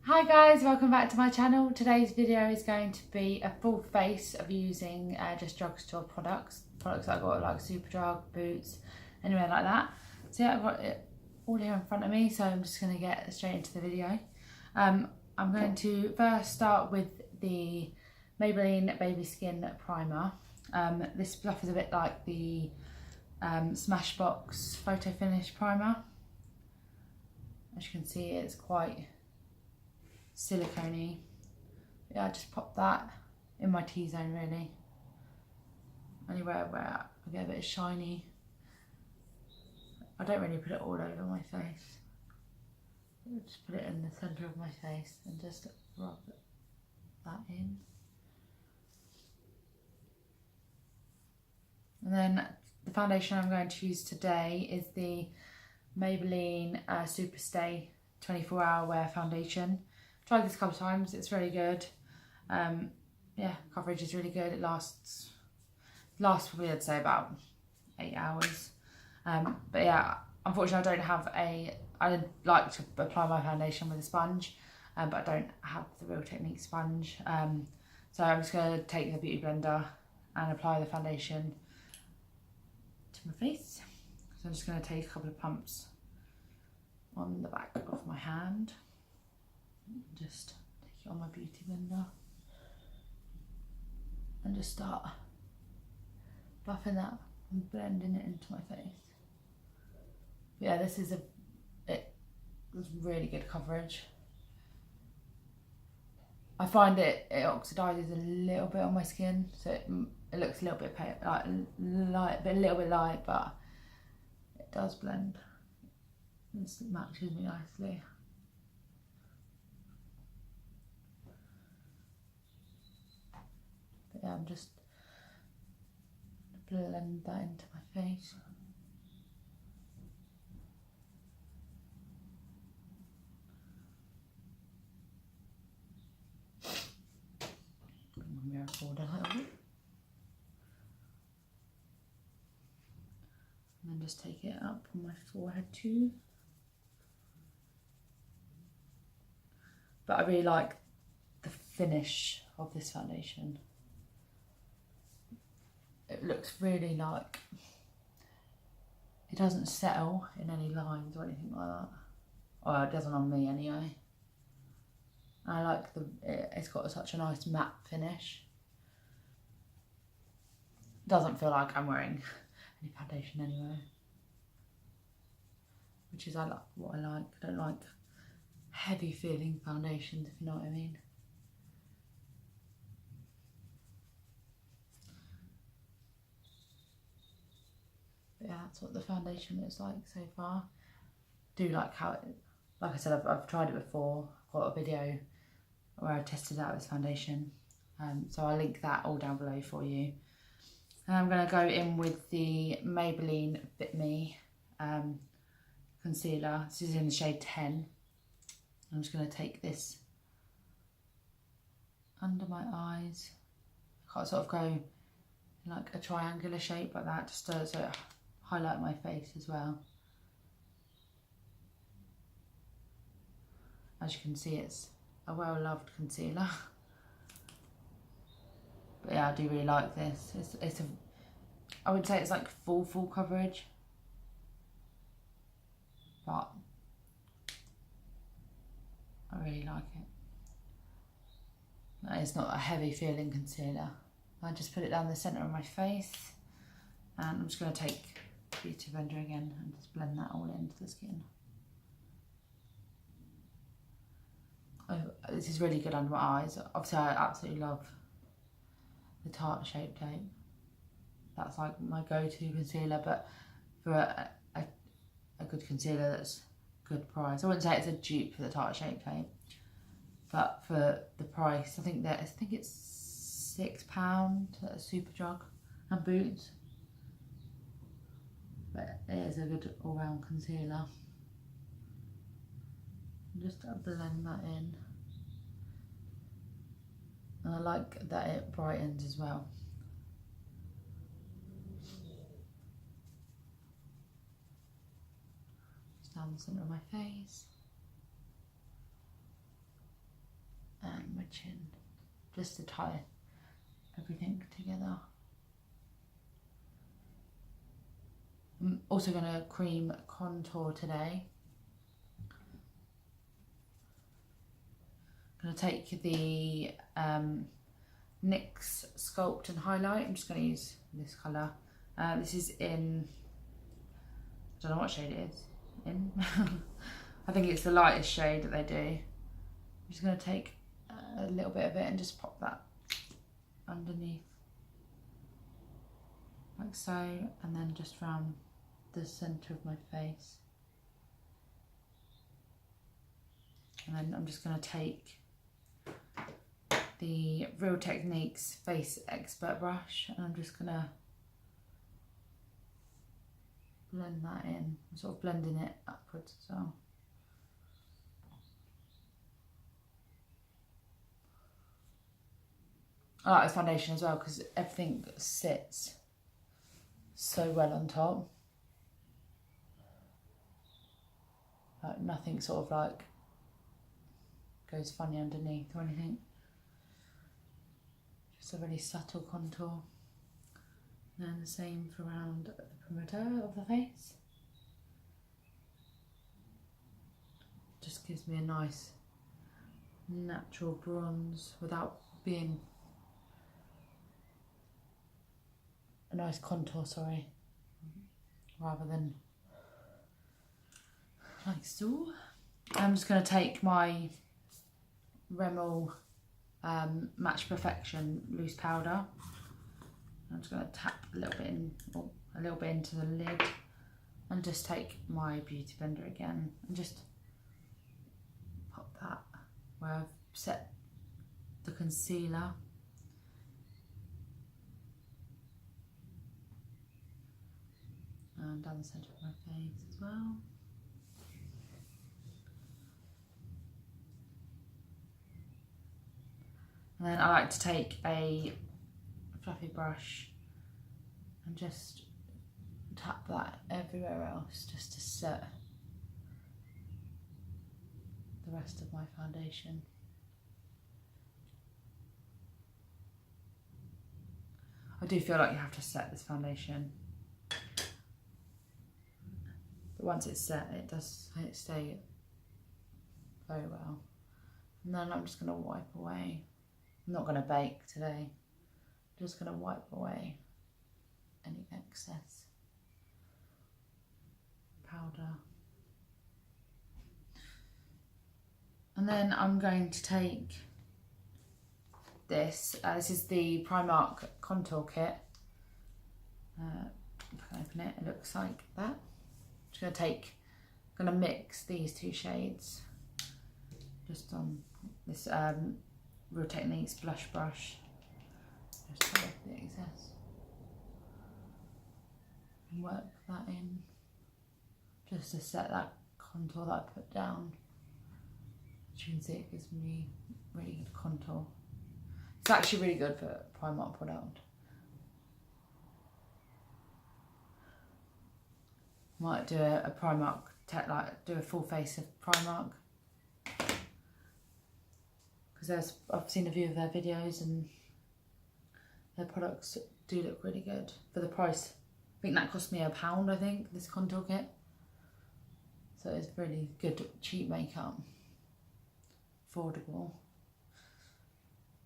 Hi guys, welcome back to my channel. Today's video is going to be a full face of using just drugstore products that I got like Superdrug, Boots, anywhere like that. So yeah, I've got it all here in front of me, so I'm just going to get straight into the video. I'm going to first start with the Maybelline Baby Skin Primer. This stuff is a bit like the Smashbox Photo Finish Primer. As you can see, it's quite silicone-y. Yeah, I just pop that in my T-zone really. Anywhere where I get a bit of shiny. I don't really put it all over my face. I just put it in the centre of my face and just rub that in. And then the foundation I'm going to use today is the Maybelline Superstay 24-hour wear foundation. Tried this a couple of times, it's really good. Yeah, coverage is really good. It lasts probably I'd say about 8 hours. But yeah, unfortunately I like to apply my foundation with a sponge, but I don't have the Real Technique sponge. So I'm just going to take the beauty blender and apply the foundation to my face. So I'm just going to take a couple of pumps on the back of my hand. Just take it on my beauty blender and just start buffing that and blending it into my face. But yeah, this is it's really good coverage. I find it oxidizes a little bit on my skin, so it looks a little bit pale, like light, but a little bit light, but it does blend. It matches me nicely. Yeah, I'm just blend that into my face. Bring my mirror forward a little bit. And then just take it up on my forehead too. But I really like the finish of this foundation. It looks really like, it doesn't settle in any lines or anything like that. Or it doesn't on me anyway. I like it's got such a nice matte finish. It doesn't feel like I'm wearing any foundation anyway. Which is what I like. I don't like heavy feeling foundations, if you know what I mean. But yeah, that's what the foundation looks like so far. Do like how it, like I said, I've tried it before. I've got a video where I tested out this foundation. So I'll link that all down below for you. And I'm going to go in with the Maybelline Fit Me concealer. This is in the shade 10. I'm just going to take this under my eyes. I can't sort of go in like a triangular shape like that, just to sort of highlight my face as well. As you can see, it's a well-loved concealer. But yeah, I do really like this. I would say it's like full coverage, but I really like it. It's not a heavy feeling concealer. I just put it down the centre of my face, and I'm just going to take beauty blender again and just blend that all into the skin. Oh, this is really good under my eyes. Obviously I absolutely love the Tarte Shape Tape. That's like my go-to concealer, but for a good concealer that's good price. I wouldn't say it's a dupe for the Tarte Shape Tape, but for the price, I think it's £6 at Superdrug and Boots. But it is a good all-round concealer. Just blend that in. And I like that it brightens as well. Just down the centre of my face. chin, just to tie everything together. I'm also going to cream contour today. I'm going to take the NYX Sculpt and Highlight. I'm just going to use this colour. This is in, I don't know what shade it is in. I think it's the lightest shade that they do. I'm just going to take a little bit of it and just pop that underneath, like so, and then just around the centre of my face. And then I'm just going to take the Real Techniques Face Expert brush and I'm just going to blend that in. I'm sort of blending it upwards as well. I like this foundation as well because everything sits so well on top. Like nothing sort of like goes funny underneath or anything. Just a really subtle contour. And then the same for around the perimeter of the face. Just gives me a nice natural bronze without being a nice contour, sorry, rather than like so. I'm just going to take my Rimmel Match Perfection loose powder. I'm just going to tap a little bit in, or a little bit into the lid, and just take my beauty blender again and just pop that where I've set the concealer. And down the centre of my face as well. And then I like to take a fluffy brush and just tap that everywhere else just to set the rest of my foundation. I do feel like you have to set this foundation. But once it's set, it does stay very well. And then I'm just going to wipe away. I'm not going to bake today. I'm just going to wipe away any excess powder. And then I'm going to take this. This is the Primark contour kit. If I can open it, it looks like that. I'm going to mix these two shades just on this Real Techniques blush brush. Just take the excess and work that in just to set that contour that I put down. As you can see, it gives me really good contour. It's actually really good for a Primark product. Might do a Primark, do a full face of Primark. Because I've seen a few of their videos and their products do look really good for the price. I think that cost me £1, I think, this contour kit. So it's really good, cheap makeup. Affordable.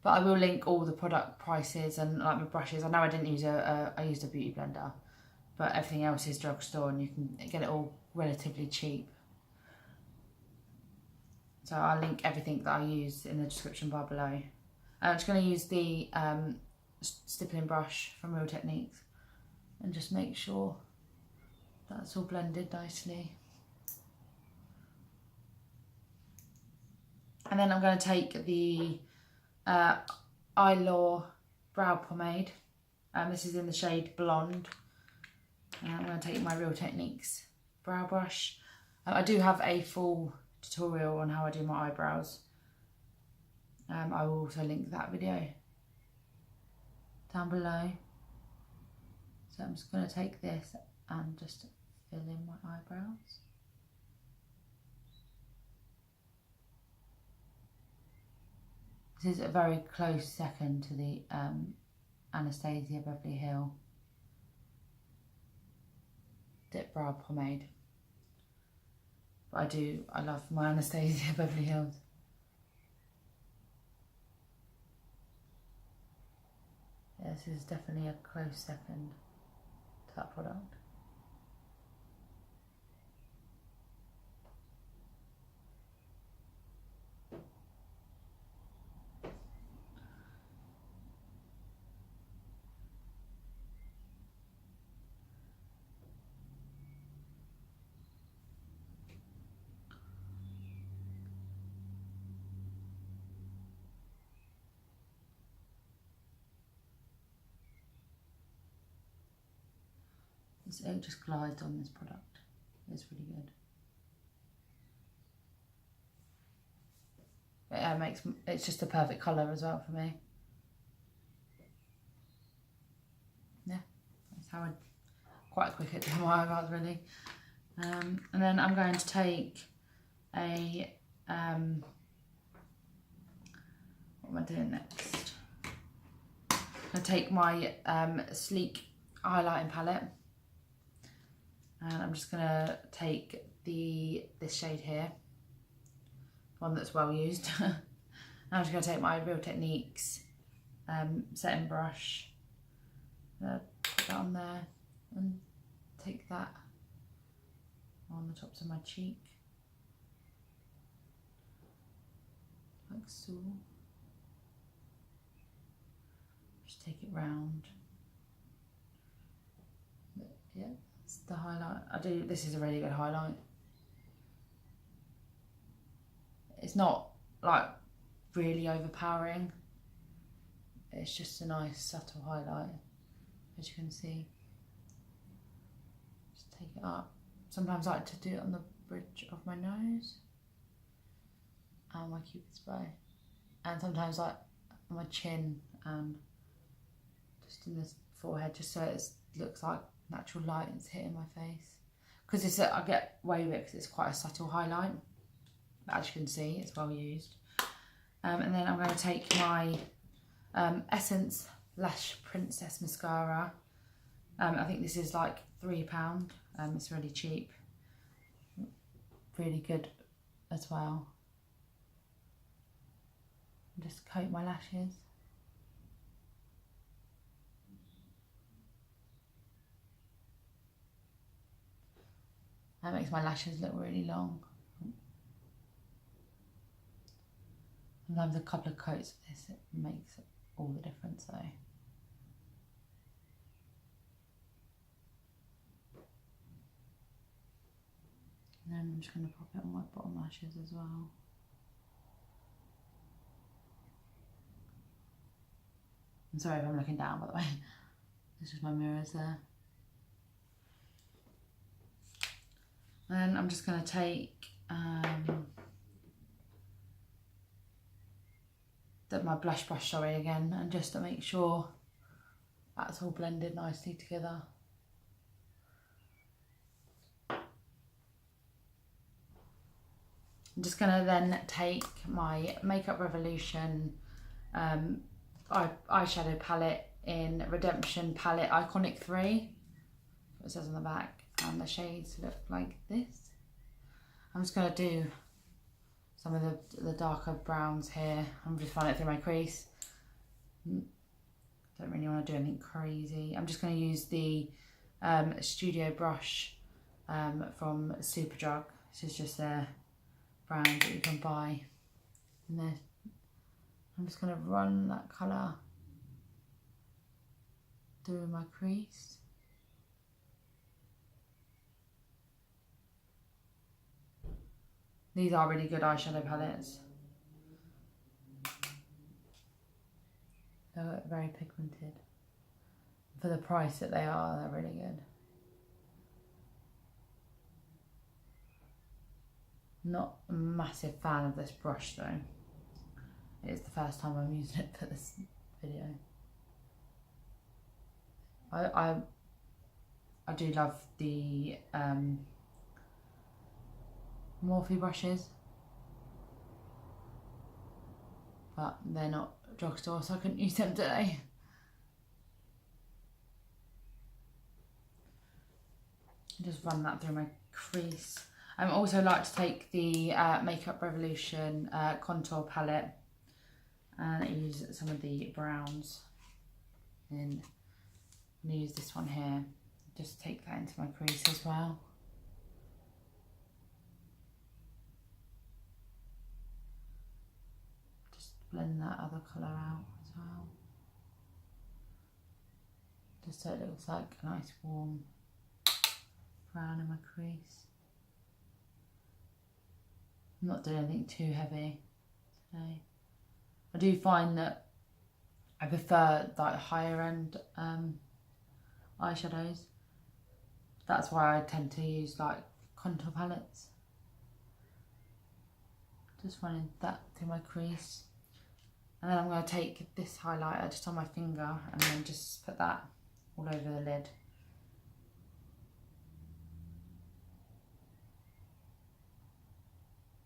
But I will link all the product prices and like my brushes. I know I didn't use I used a beauty blender. But everything else is Drugstore and you can get it all relatively cheap. So I'll link everything that I use in the description bar below. I'm just going to use the stippling brush from Real Techniques and just make sure that's all blended nicely. And then I'm going to take the Eyelaw Brow Pomade. This is in the shade Blonde. And I'm going to take my Real Techniques brow brush. I do have a full tutorial on how I do my eyebrows. I will also link that video down below. So I'm just going to take this and just fill in my eyebrows. This This is a very close second to the Anastasia Beverly Hills Dip Brow Pomade. But I love my Anastasia Beverly Hills. Yeah, this is definitely a close second to that product. It just glides on this product. It's really good. But yeah, it's just a perfect colour as well for me. Yeah, that's how quite quick at doing my eyebrows really. And then I'm going to take a what am I doing next? I'm going to take my Sleek highlighting palette. And I'm just going to take this shade here, one that's well used. And I'm just going to take my Real Techniques setting brush, put that on there and take that on the tops of my cheek, like so. Just take it round. But, yeah. The highlight, this is a really good highlight. It's not like really overpowering. It's just a nice subtle highlight, as you can see. Just take it up. Sometimes I like to do it on the bridge of my nose and my Cupid's bow. And sometimes like on my chin and just in this forehead, just so it looks like natural light is hitting my face, because I get away with it because it's quite a subtle highlight. As you can see, it's well used. And then I'm going to take my Essence Lash Princess mascara. I think this is like £3. It's really cheap, really good as well. Just coat my lashes. That makes my lashes look really long. Sometimes a couple of coats of this, it makes all the difference though. And then I'm just going to pop it on my bottom lashes as well. I'm sorry if I'm looking down, by the way. This is my mirrors there. And then I'm just going to take my blush brush, again, and just to make sure that's all blended nicely together. I'm just going to then take my Makeup Revolution eyeshadow palette in Redemption Palette Iconic 3. It says on the back, and the shades look like this. I'm just going to do some of the darker browns here. I'm just running it through my crease. Don't really want to do anything crazy. I'm just going to use the Studio brush from Superdrug. This is just a brand that you can buy. And then I'm just going to run that colour through my crease. These are really good eyeshadow palettes. They're very pigmented. For the price that they are, they're really good. Not a massive fan of this brush though. It's the first time I'm using it for this video. I do love the Morphe brushes. but they're not Drugstore, so I couldn't use them today. Just run that through my crease. I also like to take the Makeup Revolution contour palette and use some of the browns. And I'm going to use this one here. Just take that into my crease as well. Just blend that other colour out as well. Just so it looks like a nice warm brown in my crease. I'm not doing anything too heavy today. I do find that I prefer like higher end eyeshadows. That's why I tend to use like contour palettes. Just running that through my crease. And then I'm going to take this highlighter just on my finger and then just put that all over the lid.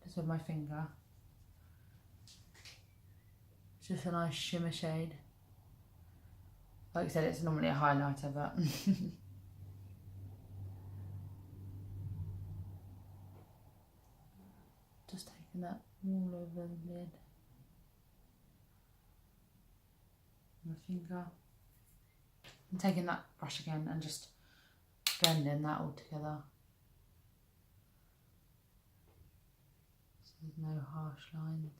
Just with my finger. It's just a nice shimmer shade. Like I said, it's normally a highlighter, but just taking that all over the lid. My finger. I'm taking that brush again and just blending that all together. So there's no harsh lines.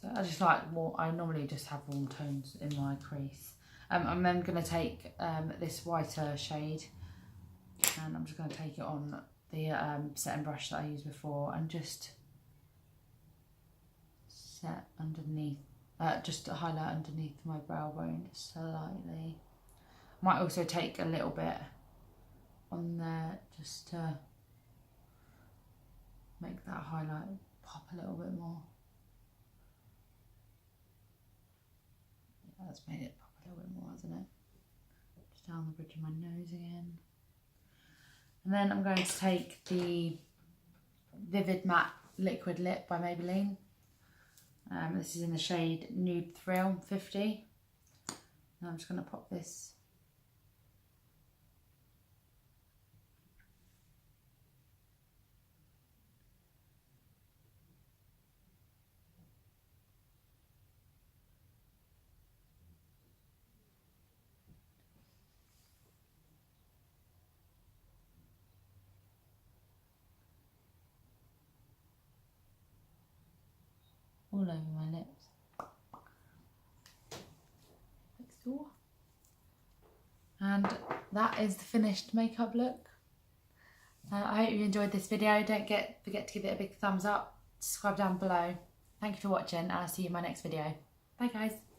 So I just like I normally just have warm tones in my crease. I'm then going to take this whiter shade and I'm just going to take it on the setting brush that I used before and just set underneath, just to highlight underneath my brow bone just slightly. Might also take a little bit on there just to make that highlight pop a little bit more. Yeah, that's made it pop a little bit more, hasn't it? Just down the bridge of my nose again. And then I'm going to take the Vivid Matte Liquid Lip by Maybelline. This is in the shade Nude Thrill 50. And I'm just going to pop this all over my lips. And that is the finished makeup look. I hope you enjoyed this video. Don't forget to give it a big thumbs up, subscribe down below. Thank you for watching and I'll see you in my next video. Bye guys.